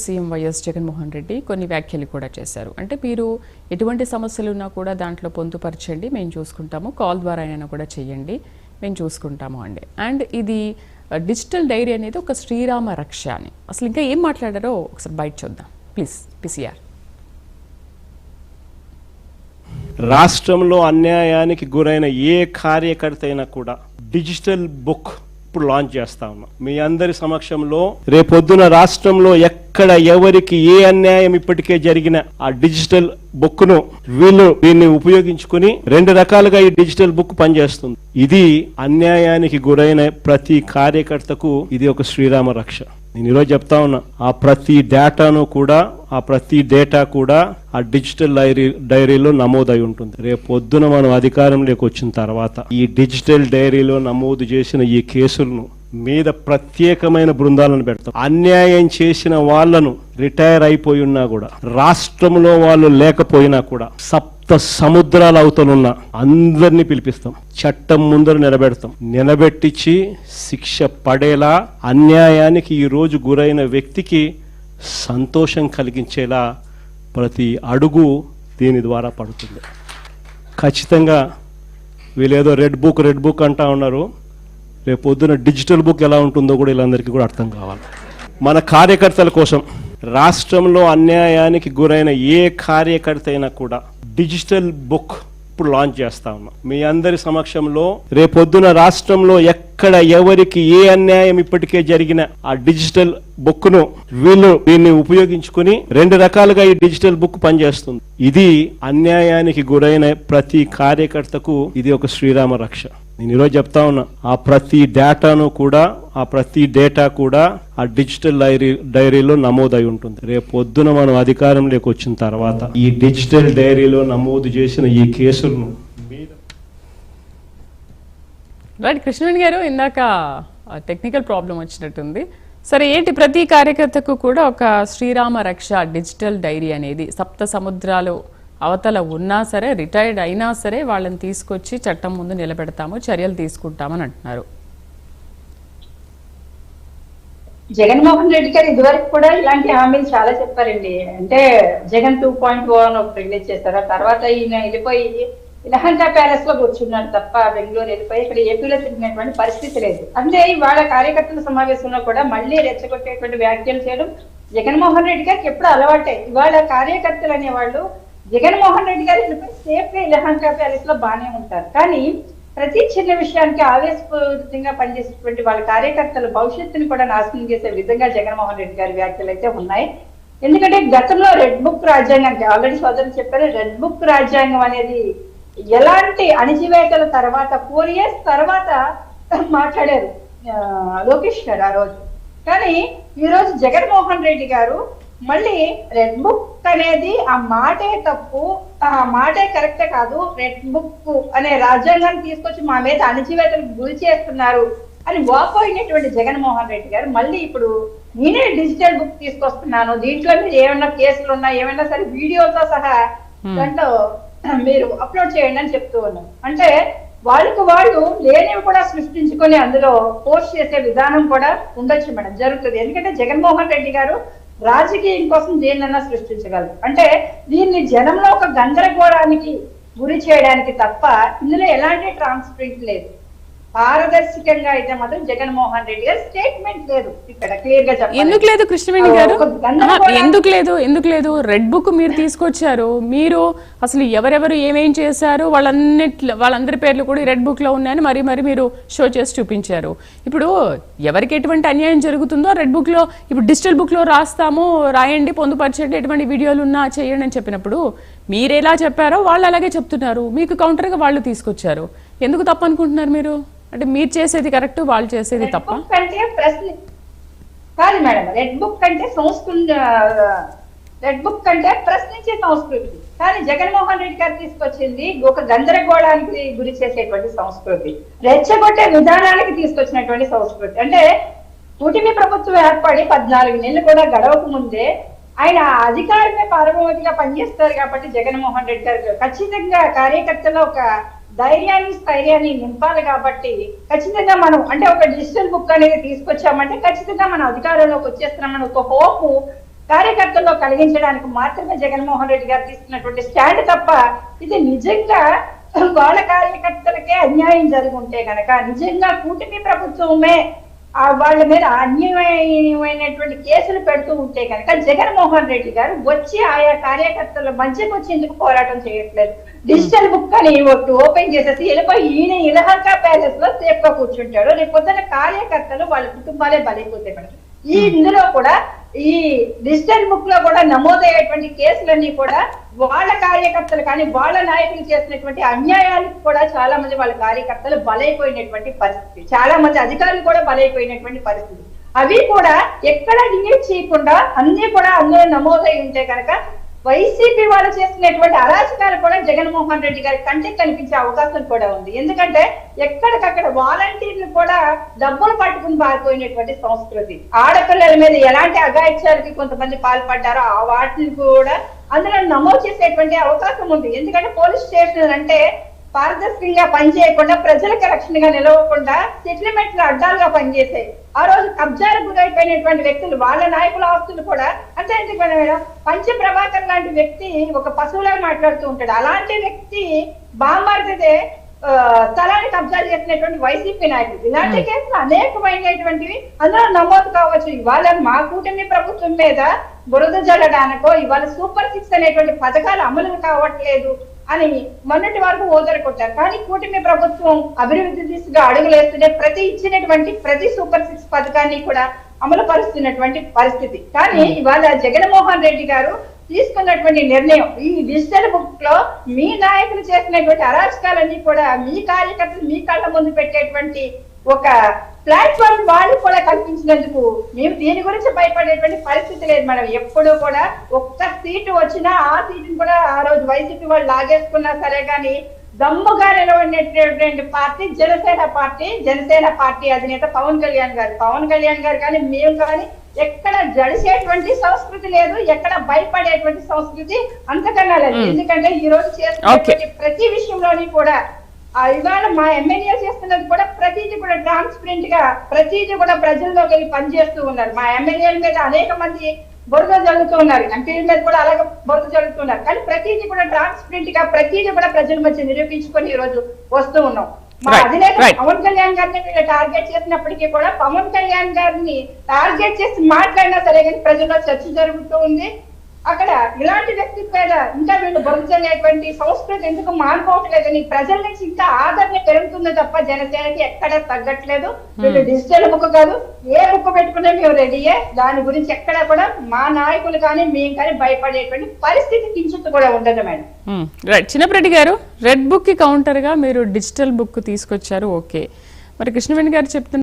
CM YS Jaganmohan Reddy కొన్ని వ్యాఖ్యలు కూడా చేశారు. అంటే మీరు ఎటువంటి సమస్యలు ఉన్నా కూడా దాంట్లో పొందుపరచండి, మేము చూసుకుంటాము, కాల్ ద్వారా అయినా కూడా చేయండి, మేము చూసుకుంటాము అండి. అండ్ ఇది డిజిటల్ డైరీ అనేది ఒక శ్రీరామ రక్ష అని అసలు ఇంకా ఏం మాట్లాడారో ఒకసారి బయట చూద్దాం ప్లీజ్. పిసిఆర్ రాష్ట్రంలో అన్యాయానికి గురైన ఏ కార్యకర్త అయినా కూడా డిజిటల్ బుక్ ఇప్పుడు లాంచ్ చేస్తా ఉన్నాం మీ అందరి సమక్షంలో. రేపొద్దున రాష్ట్రంలో ఎక్కడ ఎవరికి ఏ అన్యాయం ఇప్పటికే జరిగిన ఆ డిజిటల్ బుక్ ను దీన్ని ఉపయోగించుకుని రెండు రకాలుగా ఈ డిజిటల్ బుక్ పనిచేస్తుంది. ఇది అన్యాయానికి గురైన ప్రతి కార్యకర్తకు ఇది ఒక శ్రీరామ రక్ష. నేను ఈరోజు చెప్తా ఉన్నా, ఆ ప్రతి డేటా కూడా ఆ డిజిటల్ డైరీలో నమోదై ఉంటుంది. రేపు పొద్దున మనం అధికారంలోకి వచ్చిన తర్వాత ఈ డిజిటల్ డైరీలో నమోదు చేసిన ఈ కేసులను మీద ప్రత్యేకమైన బృందాలను పెడతాం. అన్యాయం చేసిన వాళ్లను రిటైర్ అయిపోయి ఉన్నా కూడా, రాష్ట్రంలో వాళ్ళు లేకపోయినా కూడా, సప్త సముద్రాల అవతలున్న అందరినీ పిలిపిస్తాం, చట్టం ముందర నిలబెట్టించి శిక్ష పడేలా, అన్యాయానికి ఈ రోజు గురైన వ్యక్తికి సంతోషం కలిగించేలా ప్రతి అడుగు దీని ద్వారా పడుతుంది. ఖచ్చితంగా వీళ్ళేదో రెడ్ బుక్ అంటా ఉన్నారు. రేపు పొద్దున డిజిటల్ బుక్ ఎలా ఉంటుందో కూడా వీళ్ళందరికీ కూడా అర్థం కావాలి. మన కార్యకర్తల కోసం రాష్ట్రంలో అన్యాయానికి గురైన ఏ కార్యకర్త అయినా కూడా డిజిటల్ బుక్ ఇప్పుడు లాంచ్ చేస్తా ఉన్నాం మీ అందరి సమక్షంలో. రేపొద్దున రాష్ట్రంలో ఎక్కడ ఎవరికి ఏ అన్యాయం ఇప్పటికే జరిగిన ఆ డిజిటల్ బుక్ ను దీన్ని ఉపయోగించుకుని రెండు రకాలుగా ఈ డిజిటల్ బుక్ పనిచేస్తుంది. ఇది అన్యాయానికి గురైన ప్రతి కార్యకర్తకు ఇది ఒక శ్రీరామ రక్ష. నేను ఈరోజు చెప్తా ఉన్నా, ఆ ప్రతి డేటా కూడా ఆ డిజిటల్ డైరీలో నమోదై ఉంటుంది. రేపు పొద్దున మనం అధికారంలోకి వచ్చిన తర్వాత ఈ డిజిటల్ డైరీలో నమోదు చేసిన ఈ కేసులను కృష్ణవేణి గారు ఇందాక టెక్నికల్ ప్రాబ్లం వచ్చినట్టుంది. సరే, ఏంటి ప్రతి కార్యకర్తకు కూడా ఒక శ్రీరామ రక్ష డిజిటల్ డైరీ అనేది సప్త సముద్రాలు అవతల ఉన్నా సరే, రిటైర్డ్ అయినా సరే వాళ్ళని తీసుకొచ్చి చట్టం ముందు నిలబెడతాము, చర్యలు తీసుకుంటామని అంటున్నారు. జగన్మోహన్ రెడ్డి గారు ఇదివరకు కూడా ఇలాంటి హామీలు చాలా చెప్పారండి. అంటే జగన్ 2.0 అని ఒకటి రిలీజ్ చేశారు. తర్వాత ఈయన వెళ్ళిపోయి లహంగా ప్యాలెస్ లో కూర్చున్నారు తప్ప బెంగళూరు వెళ్ళిపోయి ఇక్కడ ఏపీలో తిరిగినటువంటి పరిస్థితి లేదు. అంటే ఇవాళ కార్యకర్తల సమావేశంలో కూడా మళ్ళీ రెచ్చగొట్టేటువంటి వ్యాఖ్యలు చేయడం జగన్మోహన్ రెడ్డి గారికి ఎప్పుడు అలవాటే. ఇవాళ కార్యకర్తలు అనేవాళ్ళు జగన్మోహన్ రెడ్డి గారు సేఫ్ గా లహంగా ప్యాలెస్ లో బాగానే ఉంటారు, కానీ ప్రతి చిన్న విషయానికి ఆవేశపూరితంగా పనిచేసేటువంటి వాళ్ళ కార్యకర్తల భవిష్యత్తుని కూడా నాశనం చేసే విధంగా జగన్మోహన్ రెడ్డి గారి వ్యాఖ్యలు అయితే ఉన్నాయి. ఎందుకంటే గతంలో రెడ్ బుక్ రాజ్యాంగం, ఆల్రెడీ సోదరులు చెప్పారు, రెడ్ బుక్ రాజ్యాంగం అనేది ఎలాంటి అణిచివేతల తర్వాత 4 years తర్వాత మాట్లాడారు లోకేష్ గారు ఆ రోజు. కానీ ఈ రోజు జగన్మోహన్ రెడ్డి గారు మళ్ళీ రెడ్ బుక్ అనేది ఆ మాటే తప్పు, ఆ మాటే కరెక్టే కాదు, రెడ్ బుక్ అనే రాజ్యాంగాన్ని తీసుకొచ్చి మా మీద అణచివేతలకు గురి చేస్తున్నారు అని వాపోయినటువంటి జగన్మోహన్ రెడ్డి గారు మళ్ళీ ఇప్పుడు నేనే డిజిటల్ బుక్ తీసుకొస్తున్నాను, దీంట్లో మీరు ఏమైనా కేసులు ఉన్నా ఏమైనా సరే వీడియోతో సహా దాంట్లో మీరు అప్లోడ్ చేయండి అని చెప్తూ ఉన్నారు. అంటే వాళ్ళు లేనివి కూడా సృష్టించుకొని అందులో పోస్ట్ చేసే విధానం కూడా ఉండొచ్చు మేడం, జరుగుతుంది. ఎందుకంటే జగన్మోహన్ రెడ్డి గారు రాజకీయం కోసం దేన్నన్నా సృష్టించగలరు. అంటే దీన్ని జనంలో ఒక గందరగోళానికి గురి చేయడానికి తప్ప ఇందులో ఎలాంటి ట్రాన్స్పరెంట్ లేదు. పారదర్శకంగా అయితే మాత్రం జగన్మోహన్ రెడ్డి గారు స్టేట్మెంట్ లేదు. ఇక్కడ క్లియర్ గా చెప్పాలి. ఎందుకు లేదు కృష్ణవేణి గారు? ఎందుకు లేదు? రెడ్ బుక్ మీరు తీసుకొచ్చారు, మీరు అసలు ఎవరెవరు ఏమేం చేశారు వాళ్ళందరి పేర్లు కూడా రెడ్ బుక్ లో ఉన్నాయని మరి మీరు షో చేసి చూపించారు. ఇప్పుడు ఎవరికి ఎటువంటి అన్యాయం జరుగుతుందో రెడ్ బుక్ లో, ఇప్పుడు డిజిటల్ బుక్ లో రాయండి, పొందుపరచండి, ఎటువంటి వీడియోలు ఉన్నా చేయండి అని చెప్పినప్పుడు మీరు ఎలా చెప్పారో వాళ్ళు అలాగే చెప్తున్నారు, మీకు కౌంటర్ గా వాళ్ళు తీసుకొచ్చారు. ఎందుకు తప్పు అనుకుంటున్నారు మీరు? అంటే మీరు చేసేది కరెక్ట్, వాళ్ళు చేసేది తప్ప? కాదు మేడం, రెడ్ బుక్ అంటే ప్రశ్నించే సంస్కృతి, కానీ జగన్మోహన్ రెడ్డి గారు తీసుకొచ్చింది ఒక గందరగోళానికి గురి చేసేటువంటి సంస్కృతి, రెచ్చగొట్టే విధానానికి తీసుకొచ్చినటువంటి సంస్కృతి. అంటే కూటమి ప్రభుత్వం ఏర్పడి 14 నెలలు కూడా గడవక ముందే ఆయన అధికారమే పారభౌతిగా పనిచేస్తారు కాబట్టి జగన్మోహన్ రెడ్డి గారు ఖచ్చితంగా కార్యకర్తలో ఒక స్థైర్యాన్ని నింపాలి. కాబట్టి ఖచ్చితంగా మనం అంటే ఒక డిజిటల్ బుక్ అనేది తీసుకొచ్చామంటే ఖచ్చితంగా మనం అధికారంలోకి వచ్చేస్తున్నామని ఒక హోప్ కార్యకర్తల్లో కలిగించడానికి మాత్రమే జగన్మోహన్ రెడ్డి గారు తీసుకున్నటువంటి స్టాండ్ తప్ప ఇది నిజంగా వాళ్ళ కార్యకర్తలకే అన్యాయం జరిగి ఉంటే గనక, నిజంగా కూటమి ప్రభుత్వమే వాళ్ళ మీద అన్యాయమైనటువంటి కేసులు పెడుతూ ఉంటే కనుక జగన్మోహన్ రెడ్డి గారు వచ్చి ఆయా కార్యకర్తల మధ్యకు వచ్చి ఎందుకు పోరాటం చేయట్లేదు? డిజిటల్ బుక్ అని ఓపెన్ చేసేసి వెళ్ళిపోయి ఈయన ఇలహంకా ప్యాలెస్ లో సేఫ్ గా కూర్చుంటాడు. రేపు పొద్దున కార్యకర్తలు వాళ్ళ కుటుంబాలే బలైపోతే మేడం. ఈ ఇందులో కూడా ఈ డిజిటల్ బుక్ లో కూడా నమోదయ్యేటువంటి కేసులన్నీ కూడా వాళ్ళ కార్యకర్తలు కానీ వాళ్ళ నాయకులు చేసినటువంటి అన్యాయాలకు కూడా చాలా మంది వాళ్ళ కార్యకర్తలు బలైపోయినటువంటి పరిస్థితి, చాలా మంది అధికారులు కూడా బలైపోయినటువంటి పరిస్థితి. అవి కూడా ఎక్కడ డిలీట్ చేయకుండా అన్ని కూడా అందులో నమోదై ఉంటే కనుక వైసీపీ వాళ్ళు చేసినటువంటి అరాచకాలు కూడా జగన్మోహన్ రెడ్డి గారి కంటికి కనిపించే అవకాశం కూడా ఉంది. ఎందుకంటే ఎక్కడికక్కడ వాలంటీర్లు కూడా డబ్బులు పట్టుకుని పారిపోయినటువంటి సంస్కృతి, ఆడపిల్లల మీద ఎలాంటి అఘాయిత్యాలకి కొంతమంది పాల్పడ్డారో ఆ వాటిని కూడా అందులో నమోదు చేసేటువంటి అవకాశం ఉంది. ఎందుకంటే పోలీస్ స్టేషన్ అంటే పారదర్శకంగా పనిచేయకుండా, ప్రజలకు రక్షణగా నిలవకుండా సెటిల్మెంట్లు అడ్డాలుగా పనిచేసాయి. ఆ రోజు కబ్జాలకు గురైపోయినటువంటి వ్యక్తులు, వాళ్ళ నాయకుల ఆస్తులు కూడా అంతే. ఎందుకంటే మేడం, పంచ ప్రభాకర్ లాంటి వ్యక్తి ఒక పశువులా మాట్లాడుతూ ఉంటాడు. అలాంటి వ్యక్తి బాంబార్దితే స్థలాన్ని కబ్జా చేసినటువంటి వైసీపీ నాయకులు. ఇలాంటి కేసులు అనేకమైనటువంటివి అందులో నమోదు కావచ్చు. ఇవాళ మా కూటమి ప్రభుత్వం మీద బురద జల్లడానికో, ఇవాళ సూపర్ 6 అనేటువంటి పథకాలు అమలు కావట్లేదు అని మొన్నటి వరకు ఓదర కొట్టారు. కానీ కూటమి ప్రభుత్వం అభివృద్ధి దిశగా అడుగులేస్తుంటే ఇచ్చినటువంటి ప్రతి సూపర్ 6 పథకాన్ని కూడా అమలు పరుస్తున్నటువంటి పరిస్థితి. కానీ ఇవాళ జగన్మోహన్ రెడ్డి గారు తీసుకున్నటువంటి నిర్ణయం, ఈ డిజిటల్ బుక్ లో మీ నాయకులు చేసినటువంటి అరాచకాలన్నీ కూడా మీ కార్యకర్తలు మీ కళ్ళ ముందు పెట్టేటువంటి ఒక ప్లాట్ఫామ్ వాళ్ళు కూడా కల్పించినందుకు మేము దీని గురించి భయపడేటువంటి పరిస్థితి లేదు. మనం ఎప్పుడూ కూడా ఒక్క సీటు వచ్చినా ఆ సీటుని కూడా ఆ రోజు వైసీపీ వాళ్ళు లాగేసుకున్నా సరే కానీ దమ్ముగా నిలబడినటువంటి పార్టీ జనసేన పార్టీ అధినేత పవన్ కళ్యాణ్ గారు కానీ మేము కానీ ఎక్కడ జడిసేటువంటి సంస్కృతి లేదు, ఎక్కడ భయపడేటువంటి సంస్కృతి అంతకన్నా లేదు. ఎందుకంటే ఈ రోజు చేస్తున్నటువంటి ప్రతి విషయంలోని కూడా ఇవాళ మా ఎమ్మెల్యే చేస్తున్నది కూడా ప్రతిదీ కూడా ట్రాన్స్పరెంట్ గా, ప్రతిదీ కూడా ప్రజల్లోకి వెళ్ళి పనిచేస్తూ ఉన్నారు. మా ఎమ్మెల్యేల మీద అనేక మంది బురద జరుగుతూ ఉన్నారు, ఎంపీల మీద కూడా అలాగే బురద జరుగుతున్నారు. కానీ ప్రతిదీ కూడా ట్రాన్స్పరెంట్ గా, ప్రతిదీ కూడా ప్రజల మధ్య నిరూపించుకొని ఈ రోజు వస్తూ ఉన్నాం. మా అధినేత పవన్ కళ్యాణ్ గారిని వీళ్ళు టార్గెట్ చేసినప్పటికీ కూడా పవన్ కళ్యాణ్ గారిని టార్గెట్ చేసి మాట్లాడినా సరే కానీ ప్రజల్లో చర్చ జరుగుతూ ఉంది. అక్కడ ఇలాంటి వ్యక్తి మీద ఇంకా వీళ్ళు బొంచలేటువంటి సంస్కృతి ఎందుకు మానుకోవట్లేదని ప్రజల నుంచి ఇంకా ఆదరణ పెరుగుతుంది తప్ప జనసేనకి ఎక్కడ తగ్గట్లేదు. వీళ్ళు డిజిటల్ బుక్ కాదు, ఏ బుక్ పెట్టుకున్నా మేము రెడీయే. దాని గురించి ఎక్కడ కూడా మా నాయకులు కానీ మేము కానీ భయపడేటువంటి పరిస్థితి కించిత్తు కూడా ఉండదు మేడం. రైట్. చిన్నప్పరెడ్డి గారు, రెడ్ బుక్ కి కౌంటర్ గా మీరు డిజిటల్ బుక్ తీసుకొచ్చారు, ఓకే. మరి కృష్ణవేణి గారు చెప్తున్నారు